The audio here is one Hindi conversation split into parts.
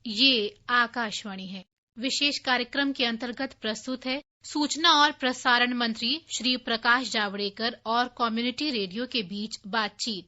ये आकाशवाणी है। विशेष कार्यक्रम के अंतर्गत प्रस्तुत है सूचना और प्रसारण मंत्री श्री प्रकाश जावड़ेकर और कम्युनिटी रेडियो के बीच बातचीत।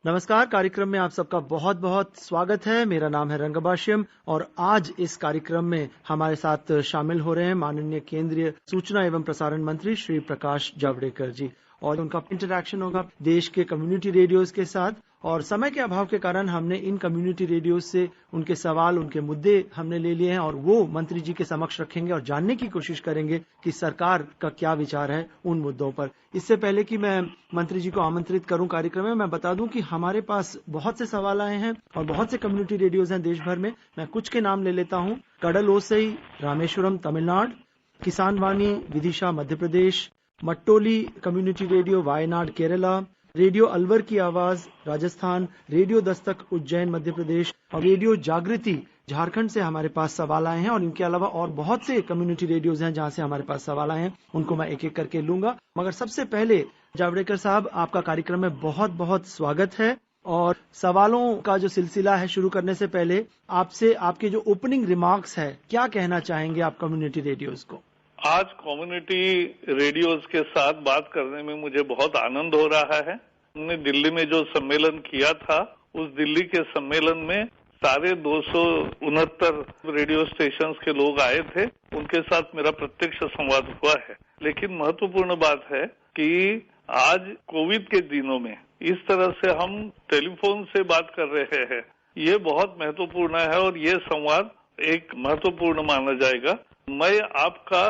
नमस्कार, कार्यक्रम में आप सबका बहुत बहुत स्वागत है। मेरा नाम है रंगभाष्यम और आज इस कार्यक्रम में हमारे साथ शामिल हो रहे हैं माननीय केंद्रीय सूचना एवं प्रसारण मंत्री श्री प्रकाश जावड़ेकर जी, और उनका इंटरैक्शन होगा देश के कम्युनिटी रेडियोज के साथ। और समय के अभाव के कारण हमने इन कम्युनिटी रेडियो से उनके सवाल, उनके मुद्दे हमने ले लिए हैं और वो मंत्री जी के समक्ष रखेंगे और जानने की कोशिश करेंगे कि सरकार का क्या विचार है उन मुद्दों पर। इससे पहले कि मैं मंत्री जी को आमंत्रित करूं कार्यक्रम में, मैं बता दूं कि हमारे पास बहुत से सवाल आए हैं और बहुत से कम्युनिटी रेडियोज हैं देश भर में। मैं कुछ के नाम ले लेता हूं। कडल ओसई Rameswaram Tamil Nadu, Kisan Vani Vidisha Madhya Pradesh, Mattoli community radio Wayanad Kerala, radio Alwar की आवाज राजस्थान, रेडियो दस्तक उज्जैन मध्य प्रदेश और रेडियो जागृति झारखंड से हमारे पास सवाल आए हैं। और इनके अलावा और बहुत से कम्युनिटी रेडियोज हैं जहां से हमारे पास सवाल आए हैं, उनको मैं एक एक करके लूंगा। मगर सबसे पहले जावड़ेकर साहब, आपका कार्यक्रम में बहुत बहुत स्वागत है। और सवालों का जो सिलसिला है शुरू करने से पहले आपसे आपके जो ओपनिंग रिमार्क्स है, क्या कहना चाहेंगे आप कम्युनिटी रेडियोज को? आज कम्युनिटी रेडियोज के साथ बात करने में मुझे बहुत आनंद हो रहा है। हमने दिल्ली में जो सम्मेलन किया था, उस दिल्ली के सम्मेलन में सारे 269 रेडियो स्टेशंस के लोग आए थे। उनके साथ मेरा प्रत्यक्ष संवाद हुआ है। लेकिन महत्वपूर्ण बात है कि आज कोविड के दिनों में इस तरह से हम टेलीफोन से बात कर रहे हैं, ये बहुत महत्वपूर्ण है और ये संवाद एक महत्वपूर्ण माना जाएगा। मैं आपका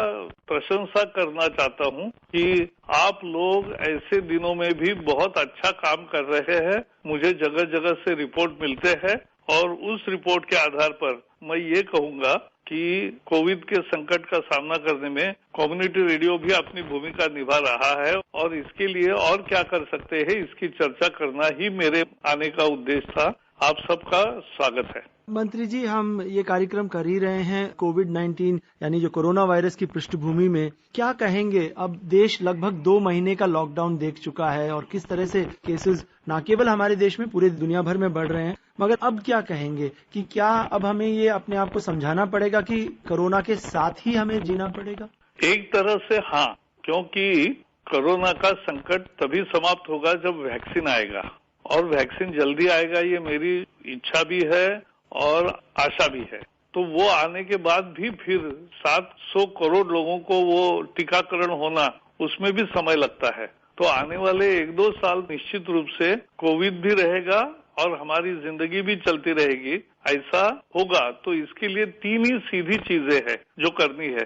प्रशंसा करना चाहता हूं कि आप लोग ऐसे दिनों में भी बहुत अच्छा काम कर रहे हैं। मुझे जगह जगह से रिपोर्ट मिलते हैं और उस रिपोर्ट के आधार पर मैं ये कहूंगा कि कोविड के संकट का सामना करने में कम्युनिटी रेडियो भी अपनी भूमिका निभा रहा है और इसके लिए और क्या कर सकते हैं, इसकी चर्चा करना ही मेरे आने का उद्देश्य था। आप सबका स्वागत है। मंत्री जी, हम ये कार्यक्रम कर ही रहे हैं कोविड-19 यानी जो कोरोना वायरस की पृष्ठभूमि में। क्या कहेंगे, अब देश लगभग 2 महीने का लॉकडाउन देख चुका है और किस तरह से केसेस न केवल हमारे देश में पूरे दुनिया भर में बढ़ रहे हैं, मगर अब क्या कहेंगे कि क्या अब हमें ये अपने आप को समझाना पड़ेगा कि कोरोना के साथ ही हमें जीना पड़ेगा? एक तरह से हाँ, क्योंकि कोरोना का संकट तभी समाप्त होगा जब वैक्सीन आएगा और वैक्सीन जल्दी आएगा, ये मेरी इच्छा भी है और आशा भी है। तो वो आने के बाद भी फिर 700 करोड़ लोगों को वो टीकाकरण होना, उसमें भी समय लगता है। तो आने वाले 1-2 साल निश्चित रूप से कोविड भी रहेगा और हमारी जिंदगी भी चलती रहेगी, ऐसा होगा। तो इसके लिए 3 ही सीधी चीजें हैं जो करनी है।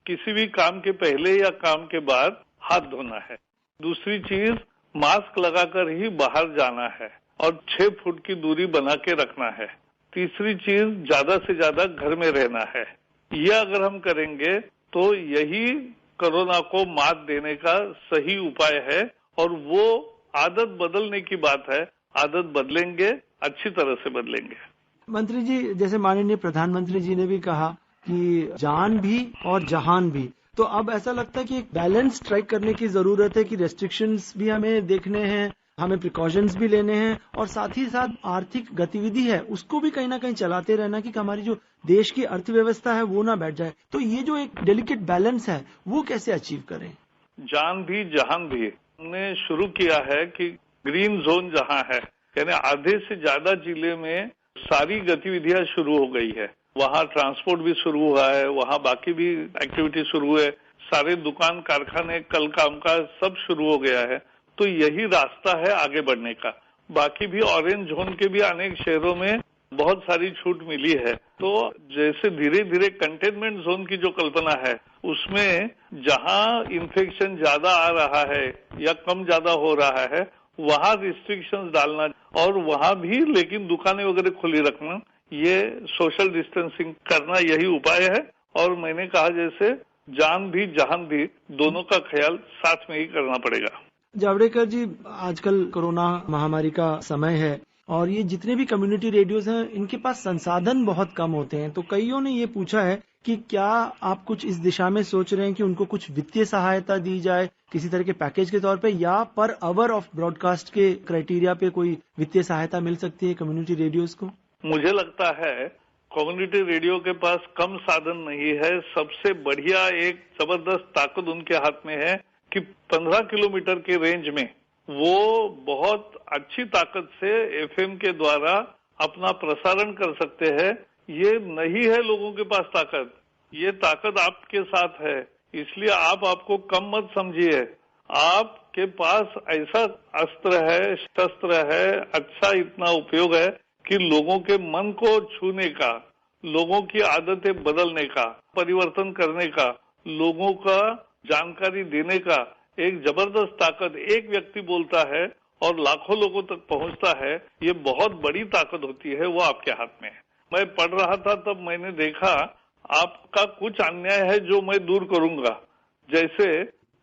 किसी भी काम के पहले या काम के बाद हाथ धोना है। दूसरी चीज, मास्क लगाकर ही बाहर जाना है और 6 फुट की दूरी बना के रखना है। तीसरी चीज, ज्यादा से ज्यादा घर में रहना है। ये अगर हम करेंगे तो यही कोरोना को मात देने का सही उपाय है और वो आदत बदलने की बात है। आदत बदलेंगे, अच्छी तरह से बदलेंगे। मंत्री जी, जैसे माननीय प्रधानमंत्री जी ने भी कहा कि जान भी और जहान भी, तो अब ऐसा लगता है कि एक बैलेंस स्ट्राइक करने की जरूरत है कि रेस्ट्रिक्शंस भी हमें देखने हैं, हमें प्रिकॉशंस भी लेने हैं और साथ ही साथ आर्थिक गतिविधि है उसको भी कहीं ना कहीं चलाते रहना कि हमारी जो देश की अर्थव्यवस्था है वो ना बैठ जाए। तो ये जो एक डेलिकेट बैलेंस है वो कैसे अचीव करें? जान भी जहान भी हमने शुरू किया है कि ग्रीन जोन जहां है, यानी आधे से ज्यादा जिले में सारी गतिविधियां शुरू हो गई है। वहां ट्रांसपोर्ट भी शुरू हुआ है, वहां बाकी भी एक्टिविटी शुरू है, सारे दुकान कारखाने कल काम का सब शुरू हो गया है। तो यही रास्ता है आगे बढ़ने का। बाकी भी ऑरेंज जोन के भी अनेक शहरों में बहुत सारी छूट मिली है। तो जैसे धीरे धीरे कंटेनमेंट जोन की जो कल्पना है, उसमें जहां इन्फेक्शन ज्यादा आ रहा है या कम ज्यादा हो रहा है, वहां रिस्ट्रिक्शंस डालना और वहां भी लेकिन दुकानें वगैरह खुली रखना, ये सोशल डिस्टेंसिंग करना, यही उपाय है। और मैंने कहा जैसे जान भी जहान भी दोनों का ख्याल साथ में ही करना पड़ेगा। जावड़ेकर जी, आजकल कोरोना महामारी का समय है और ये जितने भी कम्युनिटी रेडियोज हैं इनके पास संसाधन बहुत कम होते हैं। तो कईयों ने ये पूछा है कि क्या आप कुछ इस दिशा में सोच रहे हैं कि उनको कुछ वित्तीय सहायता दी जाए किसी तरह के पैकेज के तौर पे, या पर आवर ऑफ ब्रॉडकास्ट के क्राइटेरिया पे कोई वित्तीय सहायता मिल सकती है कम्युनिटी रेडियोज को? मुझे लगता है कम्युनिटी रेडियो के पास कम साधन नहीं है। सबसे बढ़िया एक जबरदस्त ताकत उनके हाथ में है कि 15 किलोमीटर के रेंज में वो बहुत अच्छी ताकत से एफएम के द्वारा अपना प्रसारण कर सकते हैं। ये नहीं है लोगों के पास ताकत, ये ताकत आपके साथ है। इसलिए आप आपको कम मत समझिए। आपके पास ऐसा अस्त्र है, शस्त्र है, अच्छा इतना उपयोग है कि लोगों के मन को छूने का, लोगों की आदतें बदलने का, परिवर्तन करने का, लोगों का जानकारी देने का एक जबरदस्त ताकत एक व्यक्ति बोलता है और लाखों लोगों तक पहुंचता है। ये बहुत बड़ी ताकत होती है, वो आपके हाथ में है। मैं पढ़ रहा था तब मैंने देखा आपका कुछ अन्याय है जो मैं दूर करूंगा। जैसे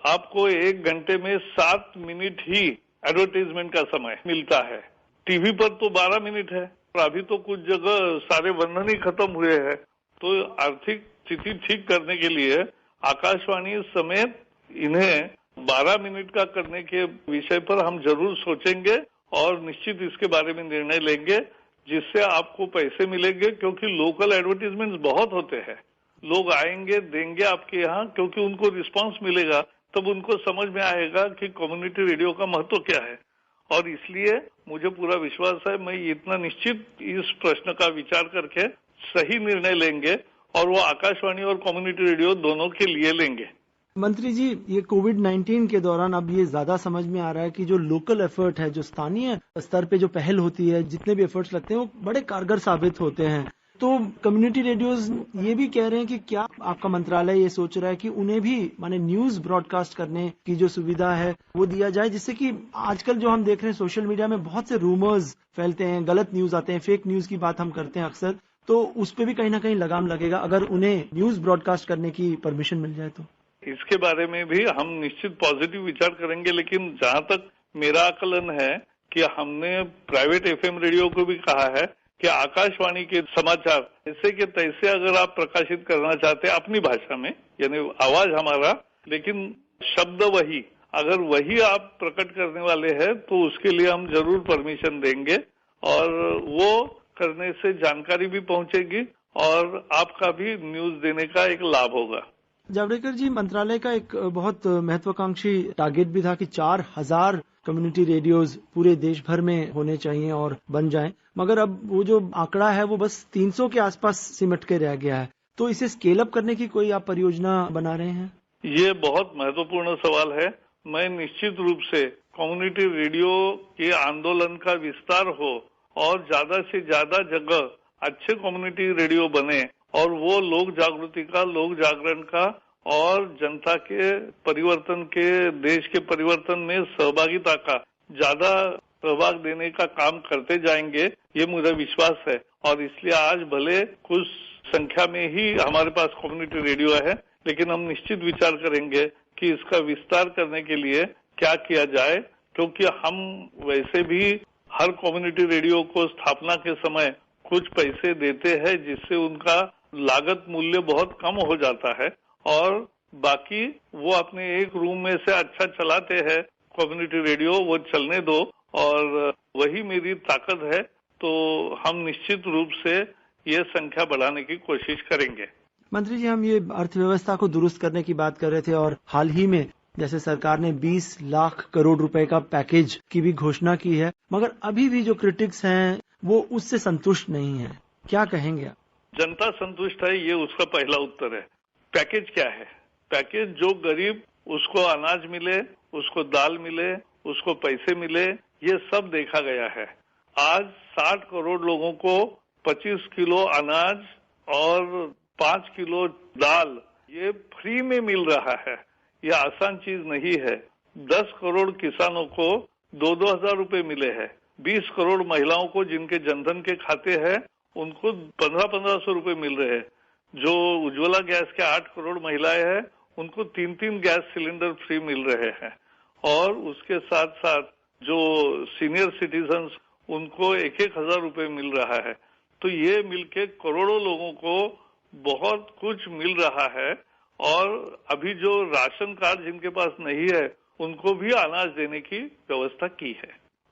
आपको 1 घंटे में 7 मिनट ही एडवर्टाइजमेंट का समय मिलता है, टीवी पर तो 12 मिनट है। अभी तो कुछ जगह सारे बंधन ही खत्म हुए हैं। तो आर्थिक स्थिति ठीक करने के लिए आकाशवाणी समेत इन्हें 12 मिनट का करने के विषय पर हम जरूर सोचेंगे और निश्चित इसके बारे में निर्णय लेंगे, जिससे आपको पैसे मिलेंगे। क्योंकि लोकल एडवर्टीजमेंट बहुत होते हैं, लोग आएंगे देंगे आपके यहाँ, क्योंकि उनको रिस्पांस मिलेगा, तब उनको समझ में आएगा कि कम्युनिटी रेडियो का महत्व क्या है। और इसलिए मुझे पूरा विश्वास है, मैं इतना निश्चित इस प्रश्न का विचार करके सही निर्णय लेंगे और वो आकाशवाणी और कम्युनिटी रेडियो दोनों के लिए लेंगे। मंत्री जी, ये कोविड-19 के दौरान अब ये ज्यादा समझ में आ रहा है कि जो लोकल एफर्ट है, जो स्थानीय स्तर पे जो पहल होती है, जितने भी एफर्ट्स लगते हैं वो बड़े कारगर साबित होते हैं। तो कम्युनिटी रेडियोज ये भी कह रहे हैं कि क्या आपका मंत्रालय ये सोच रहा है कि उन्हें भी माने न्यूज ब्रॉडकास्ट करने की जो सुविधा है वो दिया जाए, जिससे कि आजकल जो हम देख रहे हैं सोशल मीडिया में बहुत से रूमर्स फैलते हैं, गलत न्यूज आते हैं, फेक न्यूज की बात हम करते हैं अक्सर, तो उस पर भी कहीं ना कहीं लगाम लगेगा अगर उन्हें न्यूज ब्रॉडकास्ट करने की परमिशन मिल जाए तो। इसके बारे में भी हम निश्चित पॉजिटिव विचार करेंगे, लेकिन जहां तक मेरा आकलन है कि हमने प्राइवेट एफएम रेडियो को भी कहा है कि आकाशवाणी के समाचार ऐसे के तैसे अगर आप प्रकाशित करना चाहते हैं अपनी भाषा में, यानी आवाज हमारा लेकिन शब्द वही, अगर वही आप प्रकट करने वाले हैं तो उसके लिए हम जरूर परमिशन देंगे और वो करने से जानकारी भी पहुंचेगी और आपका भी न्यूज देने का एक लाभ होगा। जावड़ेकर जी, मंत्रालय का एक बहुत महत्वाकांक्षी टारगेट भी था कि 4000 कम्युनिटी रेडियोज पूरे देश भर में होने चाहिए और बन जाएं, मगर अब वो जो आंकड़ा है वो बस 300 के आसपास सिमट के रह गया है। तो इसे स्केल अप करने की कोई आप परियोजना बना रहे हैं? ये बहुत महत्वपूर्ण सवाल है। मैं निश्चित रूप से कम्युनिटी रेडियो के आंदोलन का विस्तार हो और ज्यादा से ज्यादा जगह अच्छे कम्युनिटी रेडियो बने और वो लोक जागृति का, लोक जागरण का और जनता के परिवर्तन के, देश के परिवर्तन में सहभागिता का ज्यादा सहभाग देने का काम करते जाएंगे, ये मुझे विश्वास है। और इसलिए आज भले कुछ संख्या में ही हमारे पास कम्युनिटी रेडियो है, लेकिन हम निश्चित विचार करेंगे कि इसका विस्तार करने के लिए क्या किया जाए, क्योंकि हम वैसे भी हर कम्युनिटी रेडियो को स्थापना के समय कुछ पैसे देते हैं, जिससे उनका लागत मूल्य बहुत कम हो जाता है और बाकी वो अपने एक रूम में से अच्छा चलाते हैं कम्युनिटी रेडियो, वो चलने दो और वही मेरी ताकत है। तो हम निश्चित रूप से ये संख्या बढ़ाने की कोशिश करेंगे। मंत्री जी, हम ये अर्थव्यवस्था को दुरुस्त करने की बात कर रहे थे और हाल ही में जैसे सरकार ने 20 लाख करोड़ रुपए का पैकेज की भी घोषणा की है, मगर अभी भी जो क्रिटिक्स हैं वो उससे संतुष्ट नहीं है। क्या कहेंगे आप? जनता संतुष्ट है, ये उसका पहला उत्तर है। पैकेज क्या है? पैकेज जो गरीब उसको अनाज मिले, उसको दाल मिले, उसको पैसे मिले, ये सब देखा गया है। आज 60 करोड़ लोगों को 25 किलो अनाज और 5 किलो दाल ये फ्री में मिल रहा है। ये आसान चीज नहीं है। 10 करोड़ किसानों को 2-2 हजार रुपए मिले हैं। 20 करोड़ महिलाओं को जिनके जनधन के खाते हैं उनको 1500 रुपए मिल रहे हैं। जो उज्ज्वला गैस के 8 करोड़ महिलाएं हैं उनको 3-3 गैस सिलेंडर फ्री मिल रहे हैं और उसके साथ साथ जो सीनियर सिटीजन्स उनको 1-1 हजार रुपए मिल रहा है। तो ये मिलके करोड़ों लोगों को बहुत कुछ मिल रहा है और अभी जो राशन कार्ड जिनके पास नहीं है उनको भी अनाज देने की व्यवस्था की है।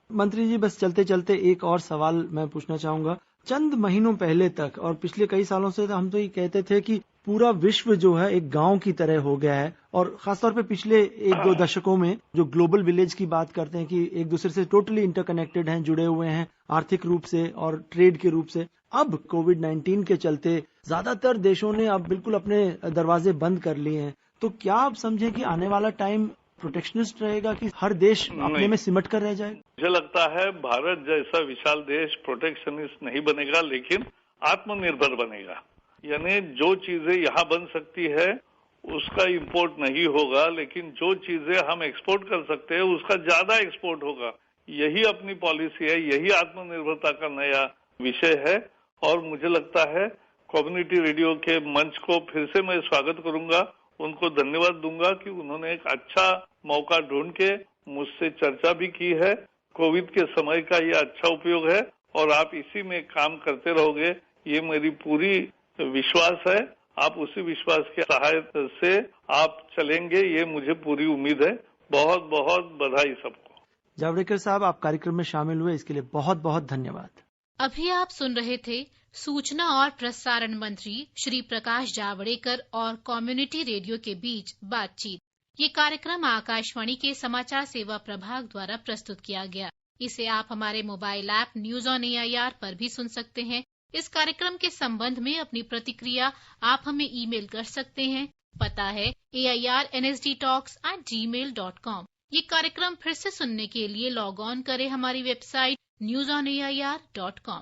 मंत्री जी, बस चलते चलते एक और सवाल मैं पूछना चाहूंगा। चंद महीनों पहले तक और पिछले कई सालों से हम तो ये कहते थे कि पूरा विश्व जो है एक गांव की तरह हो गया है, और खासतौर पे पिछले एक दो दशकों में जो ग्लोबल विलेज की बात करते हैं कि एक दूसरे से टोटली इंटरकनेक्टेड हैं, जुड़े हुए हैं आर्थिक रूप से और ट्रेड के रूप से। अब कोविड-19 के चलते ज्यादातर देशों ने अब बिल्कुल अपने दरवाजे बंद कर लिए हैं। तो क्या आप समझें कि आने वाला टाइम प्रोटेक्शनिस्ट रहेगा कि हर देश अपने में सिमट कर रह जाएगा? मुझे लगता है भारत जैसा विशाल देश प्रोटेक्शनिस्ट नहीं बनेगा, लेकिन आत्मनिर्भर बनेगा। यानी जो चीजें यहाँ बन सकती है उसका इंपोर्ट नहीं होगा, लेकिन जो चीजें हम एक्सपोर्ट कर सकते हैं उसका ज्यादा एक्सपोर्ट होगा। यही अपनी पॉलिसी है, यही आत्मनिर्भरता का नया विषय है। और मुझे लगता है कम्युनिटी रेडियो के मंच को फिर से मैं स्वागत करूंगा, उनको धन्यवाद दूंगा कि उन्होंने एक अच्छा मौका ढूंढ के मुझसे चर्चा भी की है। कोविड के समय का ये अच्छा उपयोग है और आप इसी में काम करते रहोगे, ये मेरी पूरी विश्वास है। आप उसी विश्वास के सहायता से आप चलेंगे, ये मुझे पूरी उम्मीद है। बहुत बहुत बधाई सबको। जावड़ेकर साहब, आप कार्यक्रम में शामिल हुए इसके लिए बहुत बहुत धन्यवाद। अभी आप सुन रहे थे सूचना और प्रसारण मंत्री श्री प्रकाश जावड़ेकर और कम्युनिटी रेडियो के बीच बातचीत। ये कार्यक्रम आकाशवाणी के समाचार सेवा प्रभाग द्वारा प्रस्तुत किया गया। इसे आप हमारे mobile app news on AIR पर भी सुन सकते हैं। इस कार्यक्रम के संबंध में अपनी प्रतिक्रिया आप हमें ईमेल कर सकते हैं। पता है AIRNSDtalks@gmail.com। ये कार्यक्रम फिर से सुनने के लिए लॉग ऑन करें हमारी वेबसाइट newsonair.com।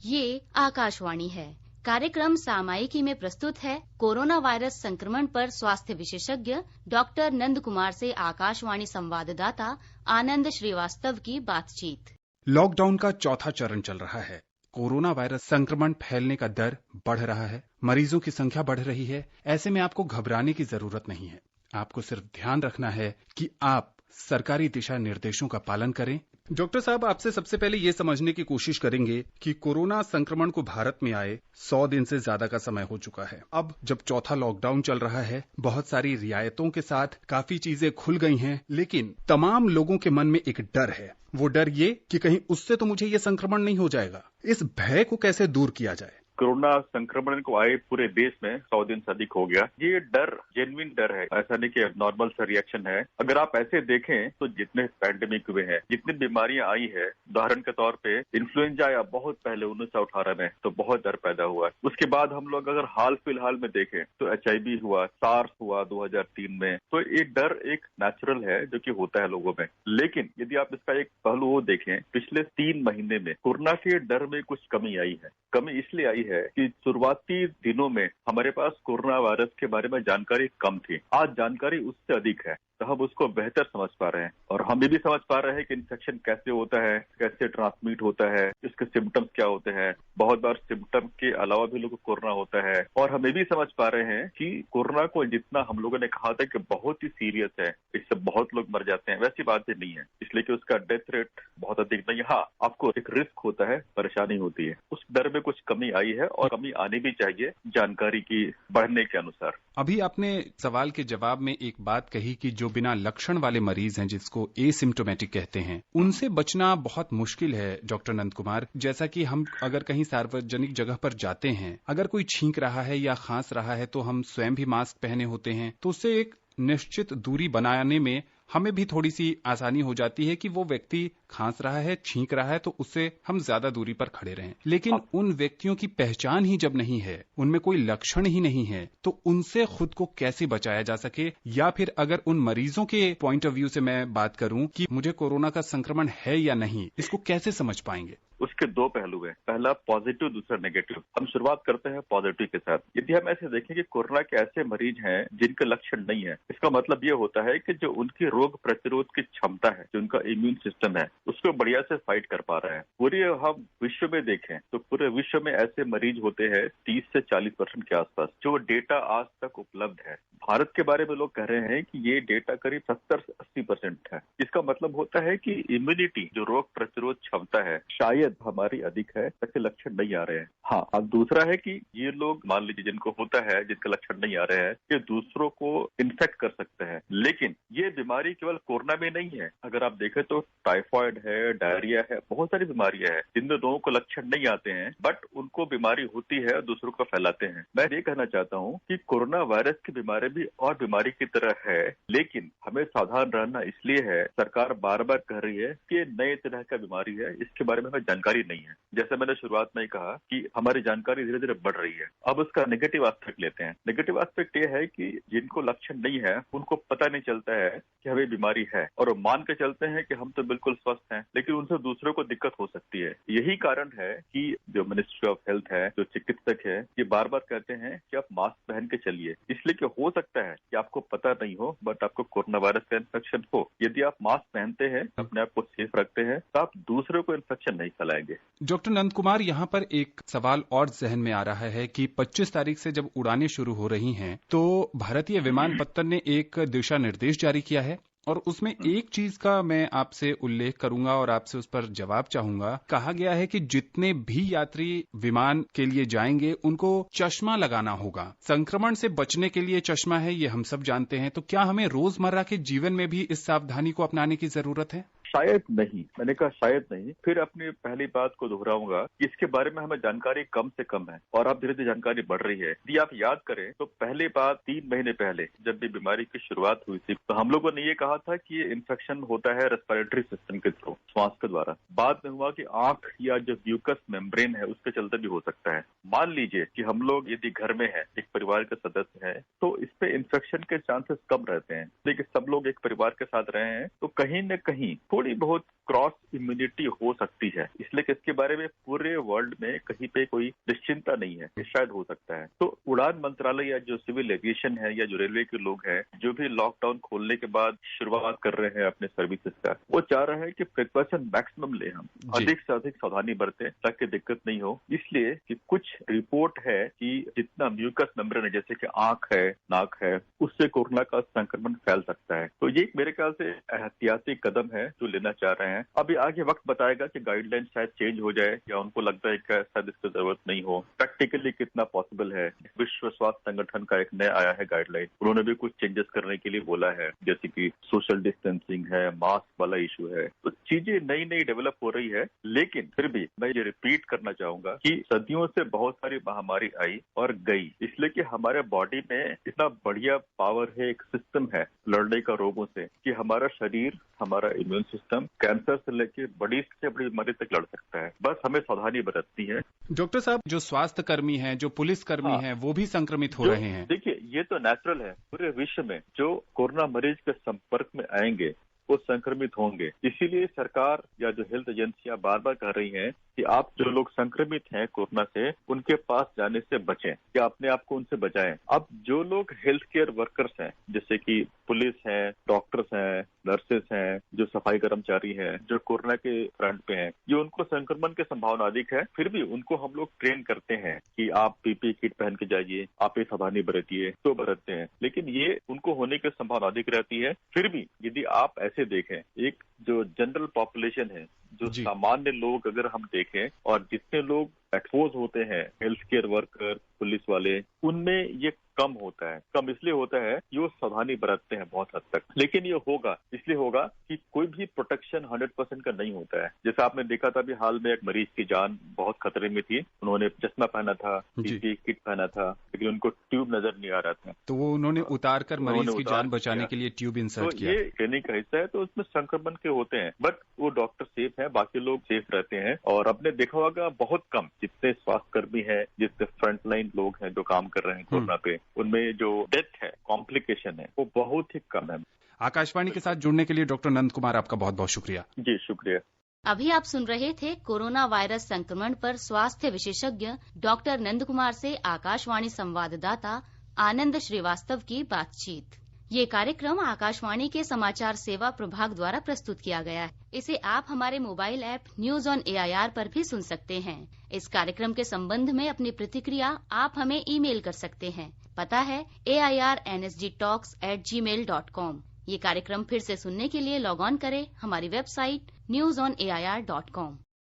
ये आकाशवाणी है। कार्यक्रम सामायिकी में प्रस्तुत है कोरोना वायरस संक्रमण पर स्वास्थ्य विशेषज्ञ डॉक्टर नंद कुमार से आकाशवाणी संवाददाता आनंद श्रीवास्तव की बातचीत। लॉकडाउन का चौथा चरण चल रहा है। कोरोना वायरस संक्रमण फैलने का दर बढ़ रहा है, मरीजों की संख्या बढ़ रही है। ऐसे में आपको घबराने की जरूरत नहीं है। आपको सिर्फ ध्यान रखना है कि आप सरकारी दिशा निर्देशों का पालन करें। डॉक्टर साहब, आपसे सबसे पहले ये समझने की कोशिश करेंगे कि कोरोना संक्रमण को भारत में आए 100 दिन से ज्यादा का समय हो चुका है। अब जब चौथा लॉकडाउन चल रहा है, बहुत सारी रियायतों के साथ काफी चीजें खुल गई हैं, लेकिन तमाम लोगों के मन में एक डर है। वो डर ये कि कहीं उससे तो मुझे ये संक्रमण नहीं हो जाएगा। इस भय को कैसे दूर किया जाए? कोरोना संक्रमण को आए पूरे देश में 100 दिन से अधिक हो गया। ये डर जेन्युइन डर है, ऐसा नहीं कि नॉर्मल सा रिएक्शन है। अगर आप ऐसे देखें तो जितने पैंडेमिक हुए हैं, जितनी बीमारियां आई है, उदाहरण के तौर पे इन्फ्लुएंजा आया बहुत पहले 1918 में, तो बहुत डर पैदा हुआ। उसके बाद हम लोग अगर हाल फिलहाल में देखें तो HIV हुआ, सार्स हुआ 2003 में। तो ये डर एक नेचुरल है जो कि होता है लोगों में। लेकिन यदि आप इसका एक पहलू वो देखें, पिछले 3 महीने में कोरोना के डर में कुछ कमी आई है। कमी इसलिए आई है कि शुरुआती दिनों में हमारे पास कोरोना वायरस के बारे में जानकारी कम थी। आज जानकारी उससे अधिक है, तो हम उसको बेहतर समझ पा रहे हैं और हम ये भी समझ पा रहे हैं कि इन्फेक्शन कैसे होता है, कैसे ट्रांसमिट होता है, इसके सिम्टम्स क्या होते हैं। बहुत बार सिम्टम के अलावा भी लोगों को कोरोना होता है। और हम ये भी समझ पा रहे हैं कि कोरोना को जितना हम लोगों ने कहा था कि बहुत ही सीरियस है, इससे बहुत लोग मर जाते हैं, वैसी बात भी नहीं है। इसलिए कि उसका डेथ रेट बहुत अधिक नहीं। हाँ, आपको एक रिस्क होता है, परेशानी होती है। उस डर में कुछ कमी आई है और कमी आनी भी चाहिए जानकारी की बढ़ने के अनुसार। अभी आपने सवाल के जवाब में एक बात कही कि जो बिना लक्षण वाले मरीज हैं, जिसको एसिम्प्टोमेटिक कहते हैं, उनसे बचना बहुत मुश्किल है। डॉक्टर नंद कुमार, जैसा कि हम अगर कहीं सार्वजनिक जगह पर जाते हैं, अगर कोई छींक रहा है या खांस रहा है तो हम स्वयं भी मास्क पहने होते हैं, तो उससे एक निश्चित दूरी बनाने में हमें भी थोड़ी सी आसानी हो जाती है कि वो व्यक्ति खांस रहा है, छींक रहा है, तो उससे हम ज्यादा दूरी पर खड़े रहें। लेकिन उन व्यक्तियों की पहचान ही जब नहीं है, उनमें कोई लक्षण ही नहीं है, तो उनसे खुद को कैसे बचाया जा सके? या फिर अगर उन मरीजों के पॉइंट ऑफ व्यू से मैं बात करूं कि मुझे कोरोना का संक्रमण है या नहीं, इसको कैसे समझ पाएंगे? उसके 2 पहलू हैं। पहला पॉजिटिव, दूसरा नेगेटिव। हम शुरुआत करते हैं पॉजिटिव के साथ। यदि हम ऐसे देखें कि कोरोना के ऐसे मरीज हैं जिनके लक्षण नहीं है, इसका मतलब ये होता है कि जो उनकी रोग प्रतिरोध की क्षमता है, जो उनका इम्यून सिस्टम है, उसको बढ़िया से फाइट कर पा रहे हैं। पूरे हम विश्व में देखें तो पूरे विश्व में ऐसे मरीज होते हैं 30 से 40% के आसपास, जो डेटा आज तक उपलब्ध है। भारत के बारे में लोग कह रहे हैं कि ये डेटा करीब 70 से 80% है। इसका मतलब होता है कि इम्यूनिटी, जो रोग प्रतिरोध क्षमता है, शायद हमारी अधिक है, ऐसे लक्षण नहीं आ रहे हैं। हाँ, अब दूसरा है कि ये लोग मान लीजिए जिनको होता है, जिनके लक्षण नहीं आ रहे हैं, ये दूसरों को इन्फेक्ट कर सकते हैं। लेकिन ये बीमारी केवल कोरोना में नहीं है। अगर आप देखें तो टाइफाइड है, डायरिया है, बहुत सारी बीमारियां हैं जिनमें लोगों को लक्षण नहीं आते हैं, बट उनको बीमारी होती है और दूसरों को फैलाते हैं। मैं ये कहना चाहता हूँ कि कोरोना वायरस की बीमारी भी और बीमारी की तरह है, लेकिन हमें सावधान रहना इसलिए है, सरकार बार बार कह रही है कि नए तरह का बीमारी है, इसके बारे में हमें जानकारी नहीं है। जैसे मैंने शुरुआत में कहा कि हमारी जानकारी धीरे धीरे बढ़ रही है। अब उसका नेगेटिव एस्पेक्ट लेते हैं। नेगेटिव एस्पेक्ट ये है कि जिनको लक्षण नहीं है उनको पता नहीं चलता है कि हमें बीमारी है, और वो मान के चलते हैं कि हम तो बिल्कुल स्वस्थ हैं, लेकिन उनसे दूसरों को दिक्कत हो सकती है। यही कारण है कि जो मिनिस्ट्री ऑफ हेल्थ है, जो चिकित्सक है, ये बार बार कहते हैं कि आप मास्क पहन के चलिए, इसलिए कि हो सकता है कि आपको पता नहीं हो, बट आपको कोरोना वायरस का इन्फेक्शन हो। यदि आप मास्क पहनते हैं, अपने आप को सेफ रखते हैं, तो आप दूसरों को इन्फेक्शन नहीं फैलाएंगे। डॉक्टर नंद कुमार, यहाँ पर एक सवाल और जहन में आ रहा है कि 25 तारीख से जब उड़ानें शुरू हो रही हैं, तो भारतीय विमानपत्तन ने एक दिशा निर्देश जारी किया है और उसमें एक चीज का मैं आपसे उल्लेख करूंगा और आपसे उस पर जवाब चाहूंगा। कहा गया है कि जितने भी यात्री विमान के लिए जाएंगे उनको चश्मा लगाना होगा। संक्रमण से बचने के लिए चश्मा है, ये हम सब जानते हैं, तो क्या हमें रोजमर्रा के जीवन में भी इस सावधानी को अपनाने की जरूरत है? शायद नहीं, मैंने कहा शायद नहीं। फिर अपनी पहली बात को दोहराऊंगा कि इसके बारे में हमें जानकारी कम से कम है और अब धीरे धीरे जानकारी बढ़ रही है। यदि आप याद करें तो पहली बात 3 महीने पहले जब भी बीमारी की शुरुआत हुई थी, तो हम लोगों ने ये कहा था कि ये इन्फेक्शन होता है रेस्पिरेटरी सिस्टम के थ्रू, श्वास के द्वारा। बाद में हुआ कि आंख या जो म्यूकस मेम्ब्रेन है उसके चलते भी हो सकता है। मान लीजिए कि हम लोग यदि घर में है, एक परिवार के सदस्य है, तो इस पे इन्फेक्शन के चांसेस कम रहते हैं। लेकिन सब लोग एक परिवार के साथ रहे हैं तो कहीं न कहीं थोड़ी बहुत क्रॉस इम्यूनिटी हो सकती है, इसलिए कि इसके बारे में पूरे वर्ल्ड में कहीं पे कोई निश्चिंता नहीं है कि शायद हो सकता है। तो उड़ान मंत्रालय या जो सिविल एविएशन है या जो रेलवे के लोग हैं, जो भी लॉकडाउन खोलने के बाद शुरुआत कर रहे हैं अपने सर्विसेज का, वो चाह रहे हैं कि प्रिकॉशन मैक्सिमम ले, हम अधिक से अधिक सावधानी बरतें ताकि दिक्कत नहीं हो। इसलिए कि कुछ रिपोर्ट है कि जितना म्यूकस मेम्ब्रेन है, जैसे कि आंख है, नाक है, उससे कोरोना का संक्रमण फैल सकता है। तो ये मेरे ख्याल से एहतियाती कदम है जो लेना चाह रहे हैं। अभी आगे वक्त बताएगा कि गाइडलाइन शायद चेंज हो जाए या उनको लगता है कि शायद इसकी जरूरत नहीं हो। प्रैक्टिकली कितना पॉसिबल है। विश्व स्वास्थ्य संगठन का एक नया आया है गाइडलाइन, उन्होंने भी कुछ चेंजेस करने के लिए बोला है, जैसे कि सोशल डिस्टेंसिंग है, मास्क वाला इशू है। तो चीजें नई नई डेवलप हो रही है, लेकिन फिर भी मैं ये रिपीट करना चाहूंगा कि सदियों से बहुत सारी महामारी आई और गई, इसलिए कि हमारे बॉडी में इतना बढ़िया पावर है, एक सिस्टम है लड़ने का रोगों से, कि हमारा शरीर, हमारा इम्यून सिस्टम कैंसर से लेके बड़ी से बड़ी बीमारी तक लड़ सकता है। बस हमें सावधानी बरतनी है। डॉक्टर साहब, जो स्वास्थ्य कर्मी हैं, जो पुलिस कर्मी हैं, वो भी संक्रमित हो रहे हैं। देखिए, ये तो नेचुरल है। पूरे विश्व में जो कोरोना मरीज के संपर्क में आएंगे वो संक्रमित होंगे। इसीलिए सरकार या जो हेल्थ एजेंसियां बार बार कह रही हैं कि आप जो लोग संक्रमित हैं कोरोना से, उनके पास जाने से बचें या अपने आप को उनसे बचाएं। अब जो लोग हेल्थ केयर वर्कर्स हैं, जैसे कि पुलिस हैं, डॉक्टर्स हैं, नर्सेस हैं, जो सफाई कर्मचारी हैं, जो कोरोना के फ्रंट पे हैं, ये उनको संक्रमण की संभावना अधिक है। फिर भी उनको हम लोग ट्रेन करते हैं कि आप पीपीई किट पहन के जाइए, आप ये सावधानी बरतिए, तो बरतते हैं। लेकिन ये उनको होने की संभावना अधिक रहती है। फिर भी यदि आप ऐसे देखें, एक जो जनरल पॉपुलेशन है, जो सामान्य लोग अगर हम देखें, और जितने लोग एक्सपोज होते हैं, हेल्थ केयर वर्कर, पुलिस वाले, उनमें ये कम होता है। कम इसलिए होता है कि वो सावधानी बरतते हैं बहुत हद तक। लेकिन ये होगा, इसलिए होगा कि कोई भी प्रोटेक्शन 100% का नहीं होता है। जैसा आपने देखा था अभी हाल में, एक मरीज की जान बहुत खतरे में थी, उन्होंने चश्मा पहना था, पीपीई किट पहना था, लेकिन उनको ट्यूब नजर नहीं आ रहा था, तो वो उन्होंने उतार कर मरीज की जान बचाने के लिए ट्यूब इंसर्ट किया। ये ट्रेनिंग का हिस्सा है, तो उसमें संक्रमण के होते हैं, बट वो डॉक्टर सेफ है, बाकी लोग सेफ रहते हैं। और आपने देखा होगा बहुत कम, जितने स्वास्थ्य कर्मी है, जितने फ्रंटलाइन लोग हैं जो काम कर रहे हैं कोरोना पे, उनमें जो डेथ है, कॉम्प्लिकेशन है, वो बहुत ही कम है। आकाशवाणी के साथ जुड़ने के लिए डॉक्टर नंद कुमार, आपका बहुत बहुत शुक्रिया। जी शुक्रिया। अभी आप सुन रहे थे कोरोना वायरस संक्रमण पर स्वास्थ्य विशेषज्ञ डॉक्टर नंद कुमार से आकाशवाणी संवाददाता आनंद श्रीवास्तव की बातचीत। ये कार्यक्रम आकाशवाणी के समाचार सेवा प्रभाग द्वारा प्रस्तुत किया गया है। इसे आप हमारे mobile app news on AIR पर भी सुन सकते हैं। इस कार्यक्रम के संबंध में अपनी प्रतिक्रिया आप हमें ईमेल कर सकते हैं। पता है airnsgtalks@gmail.com। ये कार्यक्रम फिर से सुनने के लिए लॉग ऑन करें हमारी वेबसाइट newsonair.com।